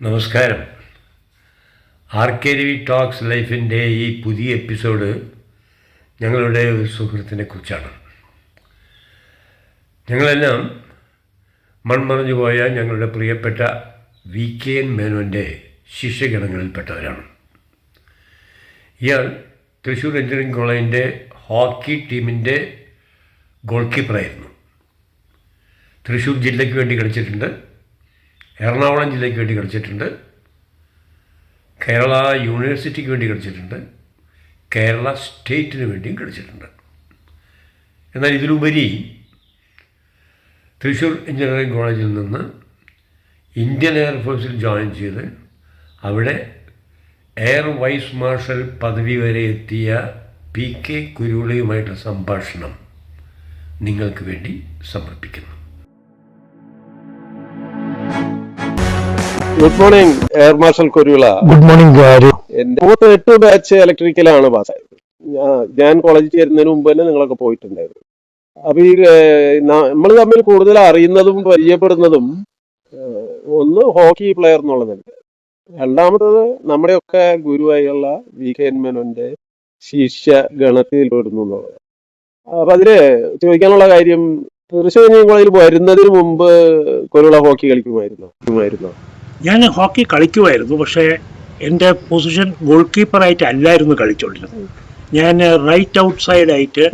നമസ്കാരം. RKDV talks ലൈഫിൻ്റെ ഈ പുതിയ എപ്പിസോഡ് ഞങ്ങളുടെ ഒരു സുഹൃത്തിനെ കുറിച്ചാണ്. ഞങ്ങളെല്ലാം മൺമറഞ്ഞു പോയ ഞങ്ങളുടെ പ്രിയപ്പെട്ട VKN മേനോൻ്റെ ശിഷ്യഗണങ്ങളിൽപ്പെട്ടവരാണ്. ഇയാൾ തൃശ്ശൂർ എഞ്ചിനീയറിംഗ് കോളേജിൻ്റെ ഹോക്കി ടീമിൻ്റെ ഗോൾ കീപ്പറായിരുന്നു. തൃശ്ശൂർ ജില്ലയ്ക്ക് വേണ്ടി കളിച്ചിട്ടുണ്ട്, എറണാകുളം ജില്ലയ്ക്ക് വേണ്ടി കളിച്ചിട്ടുണ്ട്, കേരള യൂണിവേഴ്സിറ്റിക്ക് വേണ്ടി കളിച്ചിട്ടുണ്ട്, കേരള സ്റ്റേറ്റിന് വേണ്ടിയും കളിച്ചിട്ടുണ്ട്. എന്നാൽ ഇതിലുപരി തൃശ്ശൂർ എഞ്ചിനീയറിംഗ് കോളേജിൽ നിന്ന് ഇന്ത്യൻ എയർഫോഴ്സിൽ ജോയിൻ ചെയ്ത് അവിടെ എയർ വൈസ് മാർഷൽ പദവി വരെ എത്തിയ PK കുരുവിളയുമായിട്ടുള്ള സംഭാഷണം നിങ്ങൾക്ക് വേണ്ടി സമർപ്പിക്കുന്നു. Good morning air marshal Kuruvila. Good morning. എന്റെ 8 ബാച്ച് ഇലക്ട്രിക്കലാണ് പാസ്സായത്. ഞാൻ കോളേജിൽ ചേരുന്നതിന് മുമ്പ് തന്നെ നിങ്ങളൊക്കെ പോയിട്ടുണ്ടായിരുന്നു. അപ്പൊ ഈ നമ്മൾ തമ്മിൽ കൂടുതൽ അറിയുന്നതും പരിചയപ്പെടുന്നതും ഒന്ന് ഹോക്കി പ്ലെയർ എന്നുള്ളതുണ്ട്, രണ്ടാമത്തത് നമ്മുടെയൊക്കെ ഗുരുവായുള്ള VKN മേനോന്റെ ശിഷ്യ ഗണത്തിൽ പെടുന്നു എന്നുള്ളത്. അപ്പൊ അതില് ചോദിക്കാനുള്ള കാര്യം, തൃശ്ശൂർ എഞ്ചിനീയറിംഗ് കോളേജിൽ വരുന്നതിന് മുമ്പ് കുരുവിള ഹോക്കി കളിക്കുമായിരുന്നോ? ഞാൻ ഹോക്കി കളിക്കുമായിരുന്നു, പക്ഷേ എൻ്റെ പൊസിഷൻ ഗോൾ കീപ്പറായിട്ട് അല്ലായിരുന്നു കളിച്ചോണ്ടിരുന്നത്. ഞാൻ റൈറ്റ് ഔട്ട് സൈഡായിട്ട്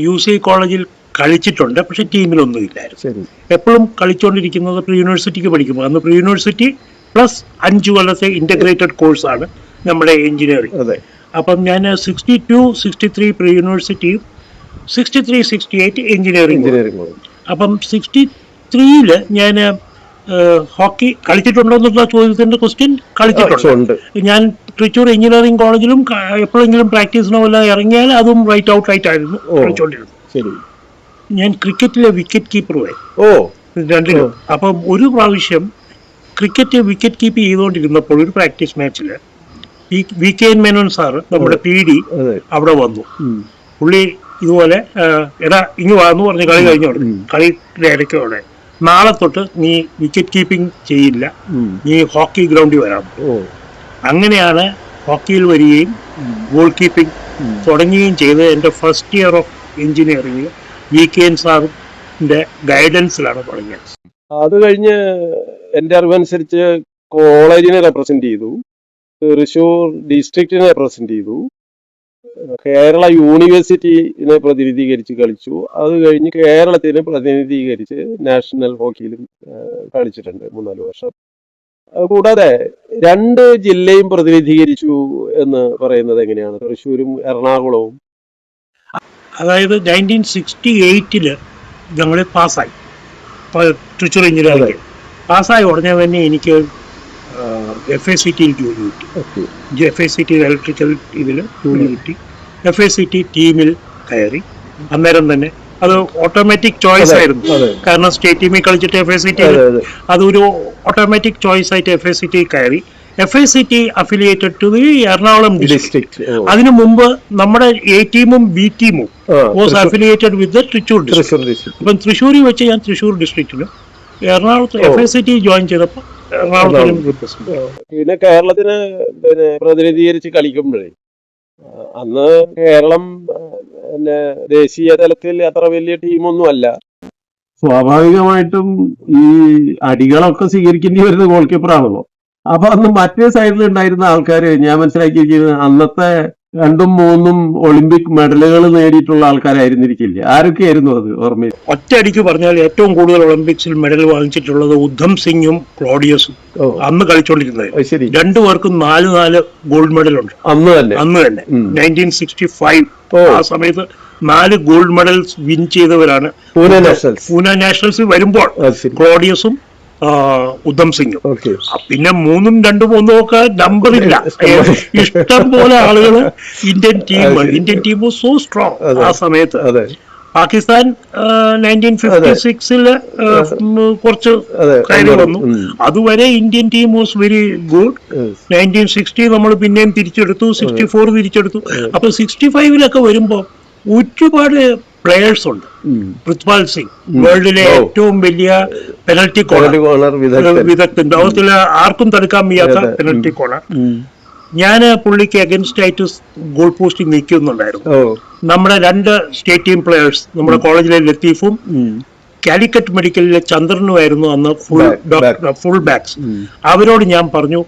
UC കോളേജിൽ കളിച്ചിട്ടുണ്ട്, പക്ഷെ ടീമിലൊന്നും ഇല്ലായിരുന്നു. എപ്പോഴും കളിച്ചുകൊണ്ടിരിക്കുന്നത് പ്രീ യൂണിവേഴ്സിറ്റിക്ക് പഠിക്കുമ്പോൾ, അന്ന് പ്രീ യൂണിവേഴ്സിറ്റി പ്ലസ് 5 കൊല്ലത്തെ ഇൻ്റഗ്രേറ്റഡ് കോഴ്സാണ് നമ്മുടെ എഞ്ചിനീയറിംഗ്. അപ്പം ഞാൻ 62, 63 പ്രീ യൂണിവേഴ്സിറ്റിയും 63, 68 എഞ്ചിനീയറിംഗ്. അപ്പം 63-ൽ ഞാൻ ഹോക്കി കളിച്ചിട്ടുണ്ടോ എന്നുള്ള ചോദ്യത്തിന്റെ ക്വസ്റ്റ്യൻ കളിച്ചിട്ടുണ്ട്. ഞാൻ തൃശ്ശൂർ എഞ്ചിനീയറിംഗ് കോളേജിലും എപ്പോഴെങ്കിലും പ്രാക്ടീസിനോ വല്ല ഇറങ്ങിയാൽ അതും റൈറ്റ് ഔട്ട് ആയിട്ടായിരുന്നു കളിച്ചോണ്ടിരുന്നത്. ഞാൻ ക്രിക്കറ്റിലെ വിക്കറ്റ് കീപ്പറുമായി രണ്ടിലും. അപ്പം ഒരു പ്രാവശ്യം ക്രിക്കറ്റ് വിക്കറ്റ് കീപ്പ് ചെയ്തുകൊണ്ടിരുന്നപ്പോൾ ഒരു പ്രാക്ടീസ് മാച്ചിൽ VKN മേനോൻ സാറ് നമ്മുടെ PD അവിടെ വന്നു. പുള്ളി ഇതുപോലെ എടാ ഇങ്ങ് വന്നു പറഞ്ഞ് കളി കഴിഞ്ഞോടെ, കളിയുടെ ഇടയ്ക്കോടെ നാളെ തൊട്ട് നീ വിക്കറ്റ് കീപ്പിംഗ് ചെയ്യില്ല, നീ ഹോക്കി ഗ്രൗണ്ടിൽ വരാം. അങ്ങനെയാണ് ഹോക്കിയിൽ വരികയും ഗോൾ കീപ്പിംഗ് തുടങ്ങുകയും ചെയ്ത്. എൻ്റെ first year of engineering VKN സാറിൻ്റെ ഗൈഡൻസിലാണ് തുടങ്ങിയത്. അത് കഴിഞ്ഞ് എൻ്റെ അറിവനുസരിച്ച് കോളേജിനെ റെപ്രസെന്റ് ചെയ്തു, തൃശ്ശൂർ ഡിസ്ട്രിക്റ്റിനെ റെപ്രസെന്റ് ചെയ്തു, കേരള യൂണിവേഴ്സിറ്റിനെ പ്രതിനിധീകരിച്ച് കളിച്ചു. അത് കഴിഞ്ഞ് കേരളത്തിനെ പ്രതിനിധീകരിച്ച് നാഷണൽ ഹോക്കിയിലും കളിച്ചിട്ടുണ്ട് 3-4 വർഷം. കൂടാതെ 2 ജില്ലയും പ്രതിനിധീകരിച്ചു എന്ന് പറയുന്നത് എങ്ങനെയാണ്? തൃശ്ശൂരും എറണാകുളവും. അതായത് 1968 ഞങ്ങൾ പാസ്സായി, തൃശ്ശൂർ എഞ്ചിനീയറിംഗ് പാസ്സായി ഉടനെ തന്നെ എനിക്ക് FACTയിൽ ജോലി കിട്ടി. FACT ഇലക്ട്രിക്കൽ ഇതിൽ ജോലി കിട്ടി. FACT ടീമിൽ കയറി. അന്നേരം തന്നെ അത് ഓട്ടോമാറ്റിക് ചോയ്സ് ആയിരുന്നു, കാരണം സ്റ്റേറ്റ് ടീമിൽ കളിച്ചിട്ട് FACT അതൊരു ഓട്ടോമാറ്റിക് ചോയ്സ് ആയിട്ട് FACT കയറി. FACT affiliated to the Ernakulam district. അതിനു മുമ്പ് നമ്മുടെ A ടീമും B ടീമും was affiliated with Thrissur district. അപ്പം തൃശ്ശൂരിൽ വെച്ച് ഞാൻ തൃശ്ശൂർ ഡിസ്ട്രിക്റ്റിലും എറണാകുളത്ത് FACT ജോയിൻ ചെയ്തപ്പോൾ പിന്നെ കേരളത്തിന് പ്രതിനിധീകരിച്ച് കളിക്കുമ്പോഴേ അന്ന് കേരളം ദേശീയ തലത്തിൽ അത്ര വലിയ ടീമൊന്നും അല്ല. സ്വാഭാവികമായിട്ടും ഈ അടികളൊക്കെ സ്വീകരിക്കേണ്ടി വരുന്ന ഗോൾ കീപ്പറാണല്ലോ. അപ്പൊ അന്ന് മറ്റേ സൈഡിൽ ഉണ്ടായിരുന്ന ആൾക്കാര് ഞാൻ മനസ്സിലാക്കിയിരിക്കുന്നത് അന്നത്തെ 2ഉം 3ഉം ഒളിമ്പിക് മെഡലുകൾ നേടിയിട്ടുള്ള ആൾക്കാരായിരുന്നിരിക്കില്ല. ആരൊക്കെയായിരുന്നു അത് ഓർമ്മയിൽ? ഒറ്റയടിക്ക് പറഞ്ഞാൽ ഏറ്റവും കൂടുതൽ ഒളിമ്പിക്സിൽ മെഡൽ വാങ്ങിച്ചിട്ടുള്ളത് ഉദ്ധം സിംഗും ക്ലോഡിയസും അന്ന് കളിച്ചോണ്ടിരുന്നത്. 2 പേർക്കും 4 ഗോൾഡ് മെഡൽ ഉണ്ട് അന്ന് തന്നെ. 1965 ആ സമയത്ത് 4 ഗോൾഡ് മെഡൽസ് വിൻ ചെയ്തവരാണ് പൂനെ നാഷണൽസ് വരുമ്പോൾ ക്ലോഡിയസും ഉദ്ധം സിംഗും. പിന്നെ 3ഉം 2ഉം 1ഉം ഒക്കെ നമ്പറില്ല, ഇഷ്ടം പോലെ ആളുകള്. ഇന്ത്യൻ ടീം സോ സ്ട്രോങ് ആ സമയത്ത്. പാകിസ്ഥാൻ 1956 കുറച്ച് കാര്യം വന്നു. അതുവരെ Indian team was very good. 1960 നമ്മൾ പിന്നെയും തിരിച്ചെടുത്തു, 64 തിരിച്ചെടുത്തു. അപ്പൊ 65 വരുമ്പോ ഒരുപാട് പ്ലെയേഴ്സ് ഉണ്ട്. പൃഥ്വിപാൽ സിംഗ് വേൾഡിലെ ഏറ്റവും വലിയ പെനൽറ്റി കോർണർ വിദഗ്ധൻ, ലോകത്തിലെ ആർക്കും തടുക്കാൻ വയ്യാത്ത പെനൽറ്റി കോർണർ. ഞാൻ പുള്ളിക്ക് അഗൻസ്റ്റ് ആയിട്ട് ഗോൾ പോസ്റ്റിൽ നിൽക്കുന്നുണ്ടായിരുന്നു. നമ്മുടെ 2 സ്റ്റേറ്റ് ടീം പ്ലെയേഴ്സ്, നമ്മുടെ കോളേജിലെ ലത്തീഫും കാലിക്കറ്റ് മെഡിക്കലിലെ ചന്ദ്രനുമായിരുന്നു അന്ന് ഫുൾ ബാക്സ്. അവരോട് ഞാൻ പറഞ്ഞു,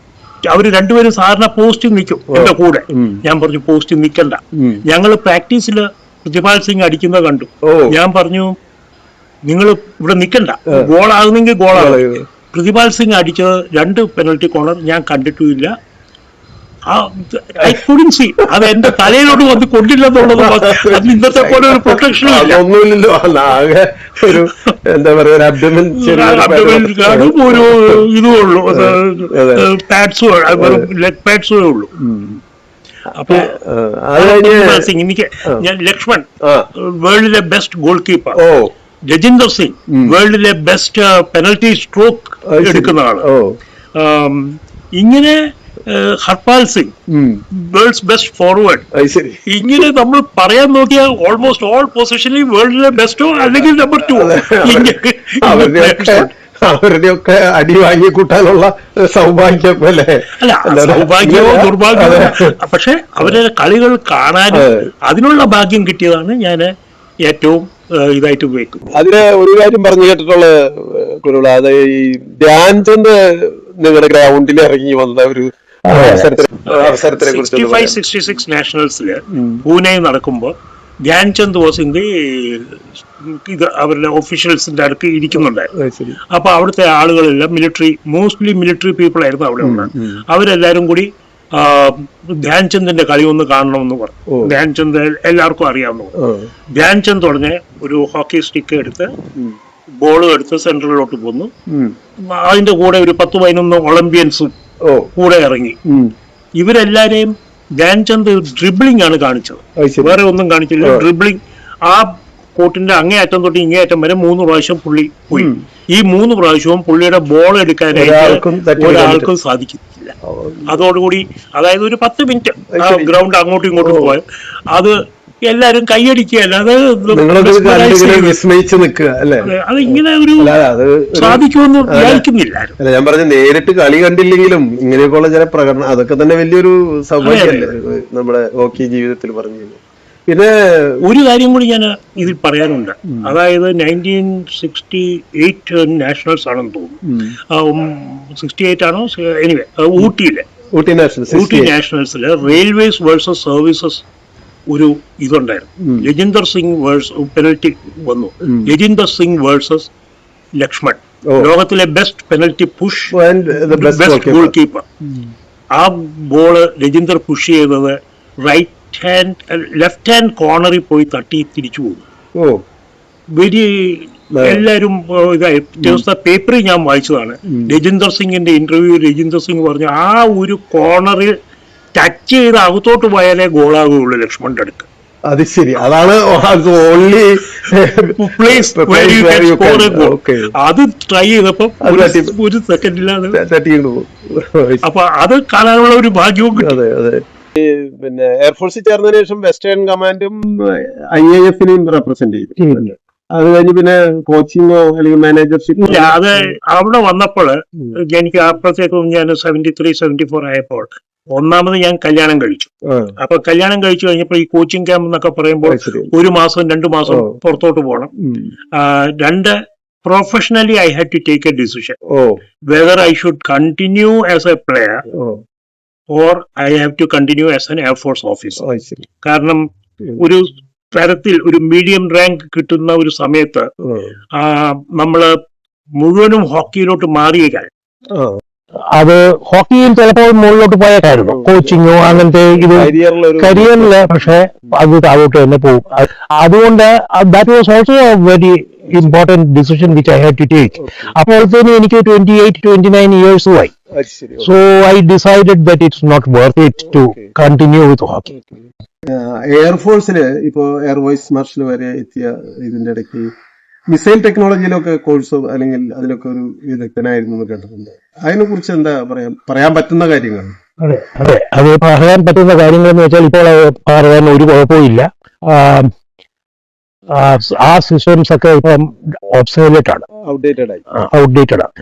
അവര് രണ്ടുപേരും സാധാരണ പോസ്റ്റിൽ നിൽക്കും എന്റെ കൂടെ. ഞാൻ പറഞ്ഞു പോസ്റ്റിൽ നിൽക്കണ്ട, ഞങ്ങൾ പ്രാക്ടീസിൽ പൃഥ്വിപാൽ സിംഗ് അടിക്കുന്നത് കണ്ടു. ഞാൻ പറഞ്ഞു നിങ്ങൾ ഇവിടെ നിൽക്കണ്ട, ഗോളാകുന്നെങ്കിൽ ഗോളാകും. പൃഥ്വിപാൽ സിംഗ് അടിച്ചത് 2 പെനൽറ്റി കോർണർ ഞാൻ കണ്ടിട്ടുമില്ല. ഐ കുഡന്റ് സീ, അത് എന്റെ തലയിലോട്ട് വന്ന് കൊണ്ടില്ലെന്നുള്ളത്. അത് ഇന്നത്തെ പോലെ ഒരു പ്രൊട്ടക്ഷനും ഇല്ല, ഒരു എന്താ പറയാ ഒരു ഇതേ ഉള്ളൂ, പാഡ്സും ലെഗ് പാഡ്സും ഉള്ളൂ. അപ്പൊ എനിക്ക് ഞാൻ ലക്ഷ്മൺ വേൾഡിലെ best goal keeper, Rajinder Singh വേൾഡിലെ ബെസ്റ്റ് പെനൽറ്റി സ്ട്രോക്ക് എടുക്കുന്ന ആള്, ഇങ്ങനെ Harpal Singh world's best forward. ഇങ്ങനെ നമ്മൾ പറയാൻ നോക്കിയാൽ ഓൾമോസ്റ്റ് ഓൾ പൊസിഷനിൽ വേൾഡിലെ ബെസ്റ്റോ അല്ലെങ്കിൽ നമ്പർ 2. അവരുടെയൊക്കെ അടി വാങ്ങി കൂട്ടാനുള്ള സൗഭാഗ്യം അല്ലേ? അല്ല, സൗഭാഗ്യമോ ദുർഭാഗ്യമോ, പക്ഷെ അവരുടെ കളികൾ കാണാനും അതിനുള്ള ഭാഗ്യം കിട്ടിയതാണ് ഞാൻ ഏറ്റവും ഇതായിട്ട് ഉപയോഗിക്കും. അതിന് ഒരു കാര്യം പറഞ്ഞു കേട്ടിട്ടുള്ള കുരുള, അത് ഈ ധ്യാൻചന്ദ് നിങ്ങളുടെ ഗ്രൗണ്ടിൽ ഇറങ്ങി വന്ന ഒരു അവസരത്തിനെ കുറിച്ച് 65-66 നാഷണൽസില് പൂനെ നടക്കുമ്പോൾ ധ്യാൻചന്ദ് വാസ് ഇൻ ദി ഇത് അവരുടെ ഒഫീഷ്യൽസിന്റെ അടുത്ത് ഇരിക്കുന്നുണ്ടായിരുന്നു. അപ്പൊ അവിടുത്തെ ആളുകളെല്ലാം മോസ്റ്റ്ലി മിലിറ്ററി പീപ്പിൾ ആയിരുന്നു അവിടെ ഉള്ളത്. അവരെല്ലാരും കൂടി ധ്യാൻചന്ദിന്റെ കളി ഒന്ന് കാണണമെന്ന് പറഞ്ഞു. ധ്യാൻചന്ദ് എല്ലാവർക്കും അറിയാവുന്ന ധ്യാൻചന്ദ് തുടങ്ങി ഒരു ഹോക്കി സ്റ്റിക്ക് എടുത്ത് ബോൾ എടുത്ത് സെൻട്രലിലോട്ട് പോന്നു. അതിന്റെ കൂടെ ഒരു 10-11 ഒളിമ്പ്യൻസും കൂടെ ഇറങ്ങി. ഇവരെല്ലാരെയും ധ്യാൻചന്ദ് ഡ്രിബിളിംഗ് ആണ് കാണിച്ചത്, വേറെ ഒന്നും കാണിച്ചില്ല. ഡ്രിബിളിംഗ് ആ കോർട്ടിന്റെ അങ്ങേയറ്റം തൊട്ട് ഇങ്ങേയറ്റം വരെ 3 പ്രാവശ്യം പുള്ളി പോയി. ഈ 3 പ്രാവശ്യവും പുള്ളിയുടെ ബോൾ എടുക്കാനായിട്ട് ഒരാൾക്കും സാധിക്കുന്നില്ല. അതോടുകൂടി അതായത് ഒരു 10 മിനിറ്റ് ഗ്രൗണ്ട് അങ്ങോട്ടും ഇങ്ങോട്ടും പോയാൽ അത് എല്ലാരും കൈയടിക്കുകയല്ല, വിസ്മയിച്ച് നിൽക്കുക അല്ലെ? അത് ഇങ്ങനെ ഒരു സാധിക്കുമെന്ന് വിചാരിക്കുന്നില്ല. ഞാൻ പറഞ്ഞ നേരിട്ട് കളി കണ്ടില്ലെങ്കിലും ഇങ്ങനെയൊക്കെയുള്ള ചില പ്രകടനം അതൊക്കെ തന്നെ വലിയൊരു സൗഭാഗ്യമല്ലേ നമ്മുടെ ഹോക്കി ജീവിതത്തിൽ പറഞ്ഞു. പിന്നെ ഒരു കാര്യം കൂടി ഞാൻ ഇതിൽ പറയാനുണ്ട്. അതായത് 1968 നാഷണൽസ് ആണെന്ന് തോന്നുന്നു, 68 ആണോ, എനിവേ ഊട്ടി നാഷണൽസില് റെയിൽവേസ് വേഴ്സസ് സർവീസസ് ഒരു ഇതുണ്ടായിരുന്നു. രജിന്ദർ സിംഗ് പെനൽറ്റി വന്നു. രജിന്ദർ സിംഗ് വേഴ്സസ് ലക്ഷ്മൺ, ലോകത്തിലെ best penalty push, best goal keeper. ആ ബോള് രജിന്ദർ പുഷ് ചെയ്തത് ലെഫ്റ്റ് ഹാൻഡ് കോർണറിൽ പോയി തട്ടി തിരിച്ചു പോകുന്നു. എല്ലാരും ഇതായി പേപ്പറിൽ ഞാൻ വായിച്ചതാണ്. രജിന്ദർ സിംഗിന്റെ ഇന്റർവ്യൂ രജിന്ദർ സിംഗ് പറഞ്ഞു ആ ഒരു കോർണറിൽ ടച്ച് ചെയ്ത് അകത്തോട്ട് പോയാലേ ഗോളാകുള്ളൂ ലക്ഷ്മണിന്റെ അടുത്ത്. അത് ശരി, അതാണ് ഓൺലി പ്ലേസ് അത് ട്രൈ ചെയ്തപ്പോ ഒരു സെക്കൻഡിലാണ്. അപ്പൊ അത് കാണാനുള്ള ഒരു ഭാഗ്യവും കിട്ടും. പിന്നെ എയർഫോഴ്സിൽ ചേർന്നതിന് ശേഷം വെസ്റ്റേൺ കമാൻഡും IAF-നെയും റെപ്രസെന്റ് ചെയ്തു. അത് കഴിഞ്ഞ് പിന്നെ കോച്ചിങ്ങോ അല്ലെങ്കിൽ മാനേജർഷിപ്പ്? ഇല്ല, അത് അവിടെ വന്നപ്പോൾ എനിക്ക് അപ്പോഴത്തേക്കും ഞാൻ 73-74 ആയപ്പോൾ ഒന്നാമത് ഞാൻ കല്യാണം കഴിച്ചു. അപ്പൊ കല്യാണം കഴിച്ചു കഴിഞ്ഞപ്പോൾ ഈ കോച്ചിങ് ക്യാമ്പ് എന്നൊക്കെ പറയുമ്പോൾ 1 മാസം 2 മാസം പുറത്തോട്ട് പോകണം. 2 professionally I had to take a decision whether I should continue as a player or I have to continue as an air force officer. കാരണം ഒരു തരത്തിൽ ഒരു മീഡിയം റാങ്ക് കിട്ടുന്ന ഒരു സമയത്ത് നമ്മള് മുഴുവനും ഹോക്കിയിലോട്ട് മാറിയേക്കാൻ അത് ഹോക്കിയിൽ ചിലപ്പോൾ മുകളിലോട്ട് പോയേക്കായിരുന്നു, കോച്ചിങ്ങോ അങ്ങനത്തെ ഇത് കരിയറില്, പക്ഷെ അത് താഴോട്ട് തന്നെ പോകും. അതുകൊണ്ട് that was also a very important decision which I had to take. അപ്പോഴത്തേനും എനിക്ക് 28-29 ഇയേഴ്സുമായി. So I decided that it's not worth it to continue with hockey. എയർഫോഴ്സില് ഇപ്പോ എയർ വൈസ് മാർഷൽ വരെ എത്തിയ ഇതിന്റെ ഇടയ്ക്ക് മിസൈൽ ടെക്നോളജിയിലൊക്കെ കോഴ്സോ അല്ലെങ്കിൽ അതിലൊക്കെ ഒരു വിദഗ്ധനായിരുന്നു എന്ന് കേട്ടിട്ടുണ്ട്. അതിനെ കുറിച്ച് എന്താ പറയാൻ പറ്റുന്ന കാര്യങ്ങൾ? അതെ, അത് പറയാൻ പറ്റുന്ന കാര്യങ്ങൾ എന്ന് വെച്ചാൽ ഇപ്പോൾ പറയാൻ ഒരു കുഴപ്പമില്ല. ആ സിസ്റ്റംസ് ഒക്കെ ഇപ്പം ഒബ്സോലേറ്റ് ആണ്, ഔട്ട്ഡേറ്റഡ് ആയി. ഔട്ട്ഡേറ്റഡ് ആണ്.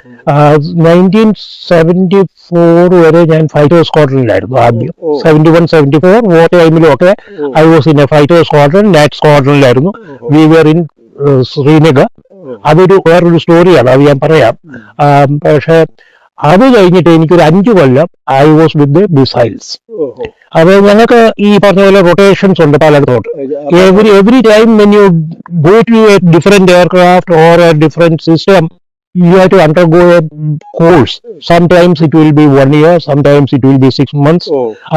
1974 വരെ ഞാൻ ഫൈറ്റർ സ്ക്വാഡ്രനിലായിരുന്നു ആദ്യം. 71-74 വോർ ടൈമിലും ഒക്കെ I was in a fighter squadron, Gnat സ്ക്വാഡ്രനിലായിരുന്നു. We were in Srinagar. അതൊരു വേറൊരു സ്റ്റോറിയാണ്, അത് ഞാൻ പറയാം. പക്ഷെ അത് കഴിഞ്ഞിട്ട് എനിക്കൊരു 5 കൊല്ലം ഐ വാസ് വിത്ത് മിസൈൽസ്. അത് ഞങ്ങൾക്ക് ഈ പറഞ്ഞ പോലെ റൊട്ടേഷൻസ് ഉണ്ട് പലയിടത്തോട്ട്. Every time when you go to a different aircraft or a different system, you have to undergo a course. Sometimes it will be 1 year, sometimes it will be 6 months.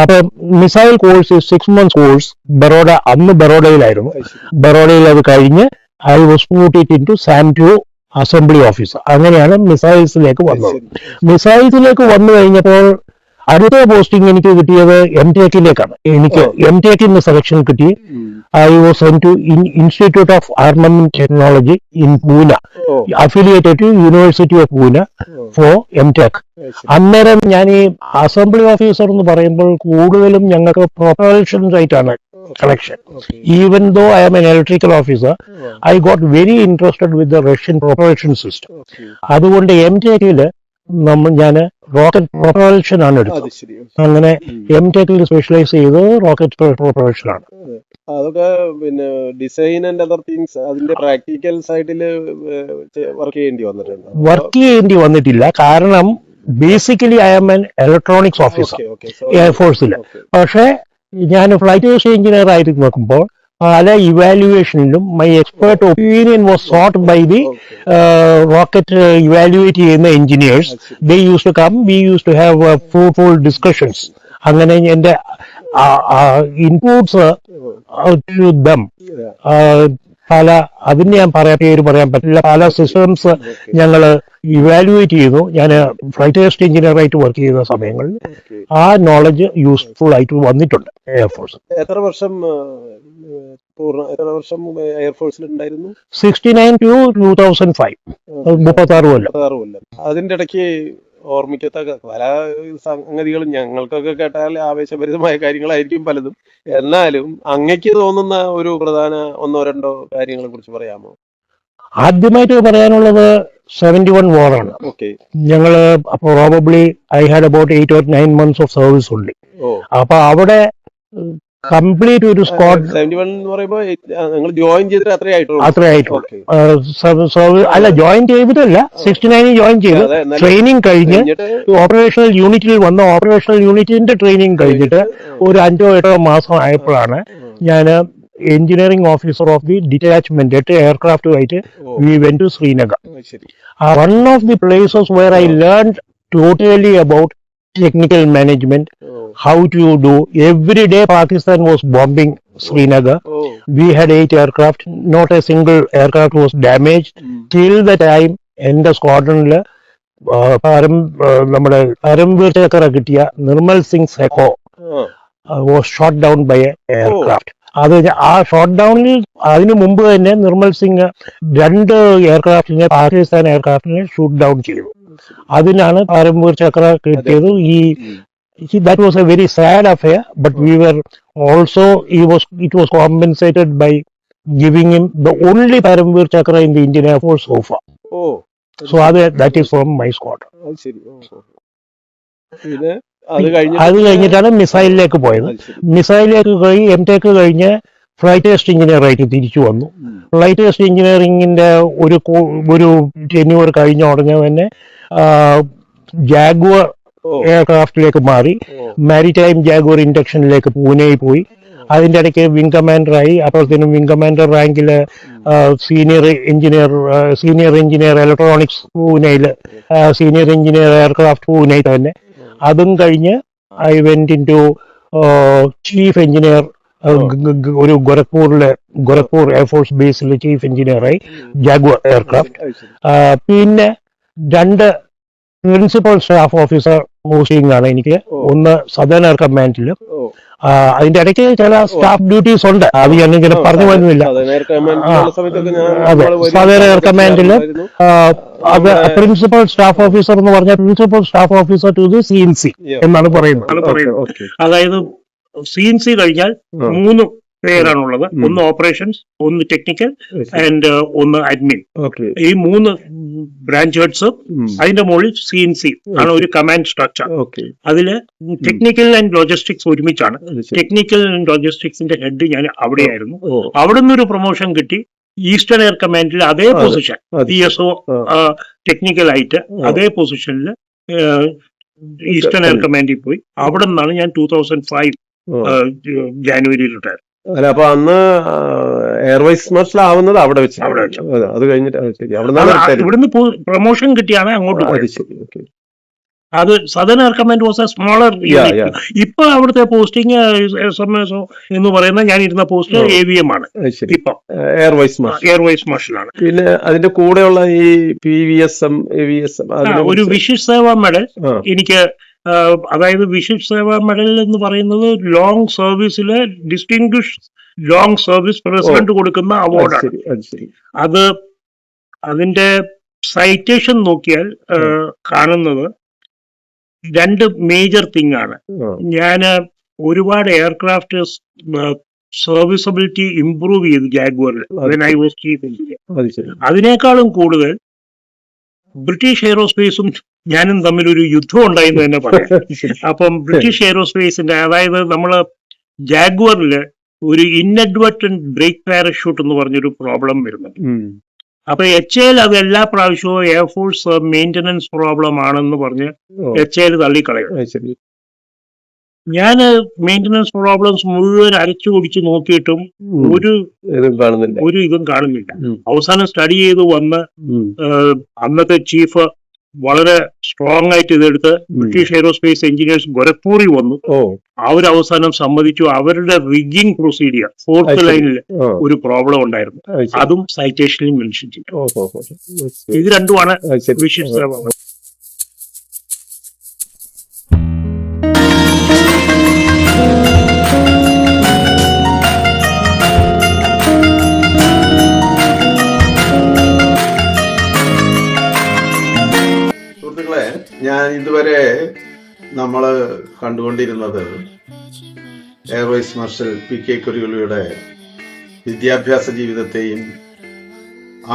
അപ്പൊ missile course 6 months course Baroda, അന്ന് ബറോഡയിലായിരുന്നു. ബറോഡയിൽ അത് കഴിഞ്ഞ് I was put into santo assembly officer. അങ്ങനെയാണ് മിസൈൽസിലേക്ക് വന്നത്. മിസൈൽസിലേക്ക് വന്നു കഴിഞ്ഞപ്പോൾ അടുത്ത പോസ്റ്റിംഗ് എനിക്ക് കിട്ടിയത് എംടെക്കിലേക്കാണ്. എനിക്ക് എംടെക്കിന് സെലക്ഷൻ കിട്ടി. I was sent to institute of armament technology in Pune, affiliated to university of Pune for M Tech. അന്നേരം ഞാൻ ഈ അസംബ്ലി ഓഫീസർ എന്ന് പറയുമ്പോൾ കൂടുതലും ഞങ്ങൾക്ക് പ്രൊപ്പൽഷൻ ആയിട്ടാണ് collection. Even though I am an electrical officer, I got very interested with the Russian propulsion system. അതുകൊണ്ട് എംടെക്കില് ഞാൻ റോക്കറ്റ് പ്രൊപ്പൽഷൻ ആണ് എടുത്തത്. അങ്ങനെ എംടെക്കിൽ സ്പെഷ്യലൈസ് ചെയ്ത് റോക്കറ്റ് പ്രൊപ്പൽഷൻ ആണ്. അതൊക്കെ പിന്നെ ഡിസൈൻ ആൻഡ് അതർ തിങ്സ്, അതിന്റെ പ്രാക്ടിക്കൽ സൈഡിൽ വർക്ക് ചെയ്യേണ്ടി വന്നിട്ടില്ല. കാരണം basically I am an electronics officer എയർഫോഴ്സിൽ. പക്ഷെ ഞാൻ ഫ്ലൈറ്റ് ടെസ്റ്റ് എഞ്ചിനീയർ ആയിട്ട് നോക്കുമ്പോൾ പല ഇവാലുവേഷനിലും my expert opinion was sought by the rocket evaluate ചെയ്യുന്ന engineers. They use to come, we use to have fruitful discussions. അങ്ങനെ എന്റെ ഇൻപുട്സ് ടു ദം പല, അതിന് ഞാൻ പേര് പറയാൻ പറ്റില്ല, പല സിസ്റ്റംസ് ഞങ്ങൾ ഇവാലുവേറ്റ് ചെയ്തു. ഞാൻ ഫ്ലൈറ്റ് ടെസ്റ്റ് എഞ്ചിനീയർ ആയിട്ട് വർക്ക് ചെയ്യുന്ന സമയങ്ങളിൽ ആ നോളജ് യൂസ്ഫുൾ ആയിട്ട് വന്നിട്ടുണ്ട് എയർഫോഴ്സ്. എത്ര വർഷം എയർഫോഴ്സിൽ ഉണ്ടായിരുന്നു? 69 to 2005, 36 കൊല്ലം. അതിന്റെ ഇടയ്ക്ക് ഓർമ്മിക്കത്തക്ക പല സംഗതികളും ഞങ്ങൾക്കൊക്കെ കേട്ടാൽ ആവേശഭരിതമായ കാര്യങ്ങളായിരിക്കും പലതും. എന്നാലും അങ്ങക്ക് തോന്നുന്ന ഒരു പ്രധാന 1-2 കാര്യങ്ങളെ കുറിച്ച് പറയാമോ? ആദ്യമായിട്ട് പറയാനുള്ളത് 71 വാറാണ്. ഞങ്ങള് probably I had about 8 or 9 months of service ഉണ്ട്. അപ്പൊ അവിടെ കംപ്ലീറ്റ് ഒരു സ്ക്വാഡ്. 71 എന്ന് പറയുമ്പോൾ നിങ്ങൾ ജോയിൻ ചെയ്തിട്ട് അത്രേ ആയിട്ടുള്ളൂ? അല്ല, ജോയിൻ ചെയ്തിട്ടല്ല, 69 ജോയിൻ ചെയ്തു. ട്രെയിനിങ് കഴിഞ്ഞ് ഓപ്പറേഷണൽ യൂണിറ്റിൽ വന്ന ഓപ്പറേഷണൽ യൂണിറ്റിന്റെ ട്രെയിനിങ് കഴിഞ്ഞിട്ട് ഒരു 5-8 മാസം ആയപ്പോഴാണ് ഞാൻ engineering officer of the detachment 8 എയർക്രാഫ്റ്റുമായിട്ട് we went to Srinagar. One of the places where I learned totally about technical management, how to do. Every day Pakistan was bombing Srinagar. We had 8 aircraft, not a single aircraft was damaged. Till the time എൻ്റെ സ്ക്വാഡ്രണില് നമ്മുടെ പരംവീർ ചക്ര കിട്ടിയ Nirmal Singh Sekhon was shot down by a aircraft. അത് ആ shot ഡൗണിൽ അതിനു മുമ്പ് തന്നെ നിർമ്മൽ സിംഗ് 2 എയർക്രാഫ്റ്റിനെ, പാകിസ്ഥാൻ എയർക്രാഫ്റ്റിനെ ഷൂട്ട് ഡൗൺ ചെയ്തു. അതിനാണ് പരംവീർ ചക്ര കിട്ടിയത്. That was a very sad affair, but we were also, it was compensated by giving him the only Paramveer Chakra in the Indian Air Force so far. So that is from my squad. അത് കഴിഞ്ഞിട്ടാണ് മിസൈലിലേക്ക് പോയത്. മിസൈലിലേക്ക് കഴിഞ്ഞ് MTech കഴിഞ്ഞ് flight test engineer ആയിട്ട് തിരിച്ചു വന്നു. Flight test എഞ്ചിനീയറിംഗിന്റെ ഒരു ടെന്യൂർ കഴിഞ്ഞ ഉടനെ തന്നെ ജാഗ്വർ എയർക്രാഫ്റ്റിലേക്ക് മാറി. മാരിടൈം ജാഗ്വർ ഇൻഡക്ഷനിലേക്ക് പൂനെയിൽ പോയി. അതിന്റെ ഇടയ്ക്ക് വിംഗ് കമാൻഡറായി. അപ്പോഴത്തേനും വിംഗ് കമാൻഡർ റാങ്കില് സീനിയർ എഞ്ചിനീയർ ഇലക്ട്രോണിക്സ് പൂനെയിൽ, സീനിയർ എഞ്ചിനീയർ എയർക്രാഫ്റ്റ് പൂനെയിൽ തന്നെ. അതും കഴിഞ്ഞ് I went into chief engineer ഒരു ഗോരഖ്പൂർ എയർഫോഴ്സ് ബേസിലെ ചീഫ് എഞ്ചിനീയറായി ജാഗ്വർ എയർക്രാഫ്റ്റ്. പിന്നെ 2 പ്രിൻസിപ്പൽ സ്റ്റാഫ് ഓഫീസർ പോസ്റ്റിംഗ് ആണ് എനിക്ക്. ഒന്ന് സദേൺ എയർ കമാൻഡിലും. അതിന്റെ ഇടയ്ക്ക് ചില സ്റ്റാഫ് ഡ്യൂട്ടീസ് ഉണ്ട്, അത് ഞാൻ ഇങ്ങനെ പറഞ്ഞു വരുന്നില്ല. അതെ, സദേൺ എയർ കമാൻഡില് അത് പ്രിൻസിപ്പൽ സ്റ്റാഫ് ഓഫീസർ എന്ന് പറഞ്ഞാൽ principal staff officer to the CNC എന്നാണ് പറയുന്നത്. അതായത് CNC കഴിഞ്ഞാൽ 3 പേരാണുള്ളത്. ഒന്ന് ഓപ്പറേഷൻസ്, ഒന്ന് ടെക്നിക്കൽ ആൻഡ് ഒന്ന് അഡ്മിൻ. ഈ 3 ബ്രാഞ്ച് ഹെഡ്സ്, അതിന്റെ മുകളിൽ CNC ആണ് ഒരു കമാൻഡ് സ്ട്രക്ചർ. അതില് ടെക്നിക്കൽ ആൻഡ് ലോജിസ്റ്റിക്സ് ഒരുമിച്ചാണ്. ടെക്നിക്കൽ ആൻഡ് ലോജിസ്റ്റിക്സിന്റെ ഹെഡ് ഞാൻ അവിടെയായിരുന്നു. അവിടെ നിന്നൊരു പ്രൊമോഷൻ കിട്ടി. ഈസ്റ്റേൺ എയർ കമാൻഡിൽ അതേ പൊസിഷൻ, PSO ടെക്നിക്കൽ ആയിട്ട് അതേ പൊസിഷനിൽ ഈസ്റ്റേൺ എയർ കമാൻഡിൽ പോയി. അവിടെ നിന്നാണ് ഞാൻ 2005 ജാനുവരിയിൽ റിട്ടയർ. അല്ല, അപ്പൊ അന്ന് എയർ വൈസ് മാർഷൽ ആവുന്നത് അവിടെ വെച്ച്. അത് കഴിഞ്ഞിട്ട് ഇവിടുന്ന് പ്രൊമോഷൻ കിട്ടിയാണ് അങ്ങോട്ട് പോയത്. അത് southern air command was A smaller. ഇപ്പൊ അവിടുത്തെ പോസ്റ്റിംഗ് എന്ന് പറയുന്ന ഞാൻ ഇരുന്ന പോസ്റ്റ് AVM ആണ്. ഇപ്പൊ എയർ വൈസ് മാർഷലാണ്. പിന്നെ അതിന്റെ കൂടെയുള്ള ഈ PVSM, AVSM ഒരു വിശിഷ്ട സേവാ മെഡൽ എനിക്ക്, അതായത് വിശിഷ്ട സേവാ മെഡൽ എന്ന് പറയുന്നത് ലോങ് സർവീസിലെ ഡിസ്റ്റിംഗ്വിഷ് ലോങ് സർവീസ് പ്രസിഡന്റ് കൊടുക്കുന്ന അവാർഡാണ്. അത് അതിന്റെ സൈറ്റേഷൻ നോക്കിയാൽ കാണുന്നത് 2 മേജർ തിങ് ആണ്. ഞാൻ ഒരുപാട് എയർക്രാഫ്റ്റ് സർവീസബിലിറ്റി ഇംപ്രൂവ് ചെയ്തു ജാഗ്വറിൽ. I was chief engineer. അതിനേക്കാളും കൂടുതൽ ബ്രിട്ടീഷ് എയറോസ്പേസും ഞാനും തമ്മിൽ ഒരു യുദ്ധം ഉണ്ടായെന്ന് തന്നെ പറയാം. അപ്പം ബ്രിട്ടീഷ് എയറോസ്പേസിന്റെ, അതായത് നമ്മള് ജാഗ്വറില് ഒരു ഇൻഅഡ്വർട്ടന്റ് ബ്രേക്ക് പാരഷൂട്ട് എന്ന് പറഞ്ഞൊരു പ്രോബ്ലം വരുന്നുണ്ട്. അപ്പൊ HAL അത് എല്ലാ പ്രാവശ്യവും എയർഫോഴ്സ് മെയിന്റനൻസ് പ്രോബ്ലം ആണെന്ന് പറഞ്ഞ് HAL തള്ളിക്കളയും. ഞാൻ മെയിന്റനൻസ് പ്രോബ്ലംസ് മുഴുവൻ അരച്ചു കുടിച്ച് നോക്കിയിട്ടും ഒരു ഇതും കാണുന്നില്ല. അവസാനം സ്റ്റഡി ചെയ്ത് വന്ന് അന്നത്തെ ചീഫ് വളരെ സ്ട്രോങ് ആയിട്ട് ഇതെടുത്ത് ബ്രിട്ടീഷ് എയറോസ്പേസ് എഞ്ചിനീയേഴ്സ് ഗോരഖ്പൂരിൽ വന്നു. അവരവസാനം സമ്മതിച്ചു. അവരുടെ റിഗിംഗ് പ്രൊസീഡിയർ 4th ലൈനിൽ ഒരു പ്രോബ്ലം ഉണ്ടായിരുന്നു. അതും സൈറ്റേഷനിൽ മെൻഷൻ ചെയ്തു. ഇത് രണ്ടുമാണ് വിശിഷ്ട. ഞാൻ ഇതുവരെ നമ്മൾ കണ്ടുകൊണ്ടിരുന്നത് എയർ വൈസ് മാർഷൽ PK കുര്യലിയുടെ വിദ്യാഭ്യാസ ജീവിതത്തെയും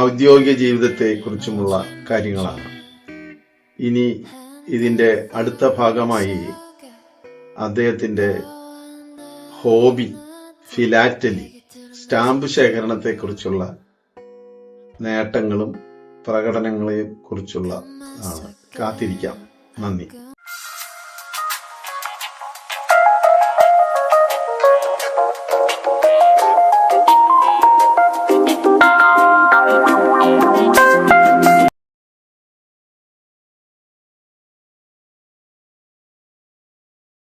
ഔദ്യോഗിക ജീവിതത്തെക്കുറിച്ചുമുള്ള കാര്യങ്ങളാണ്. ഇനി ഇതിൻ്റെ അടുത്ത ഭാഗമായി അദ്ദേഹത്തിൻ്റെ ഹോബി ഫിലാറ്റലി, സ്റ്റാമ്പ് ശേഖരണത്തെക്കുറിച്ചുള്ള നേട്ടങ്ങളും പ്രകടനങ്ങളെയും കുറിച്ചുള്ള ആണ്. കാത്തിരിക്കാം. നന്ദി.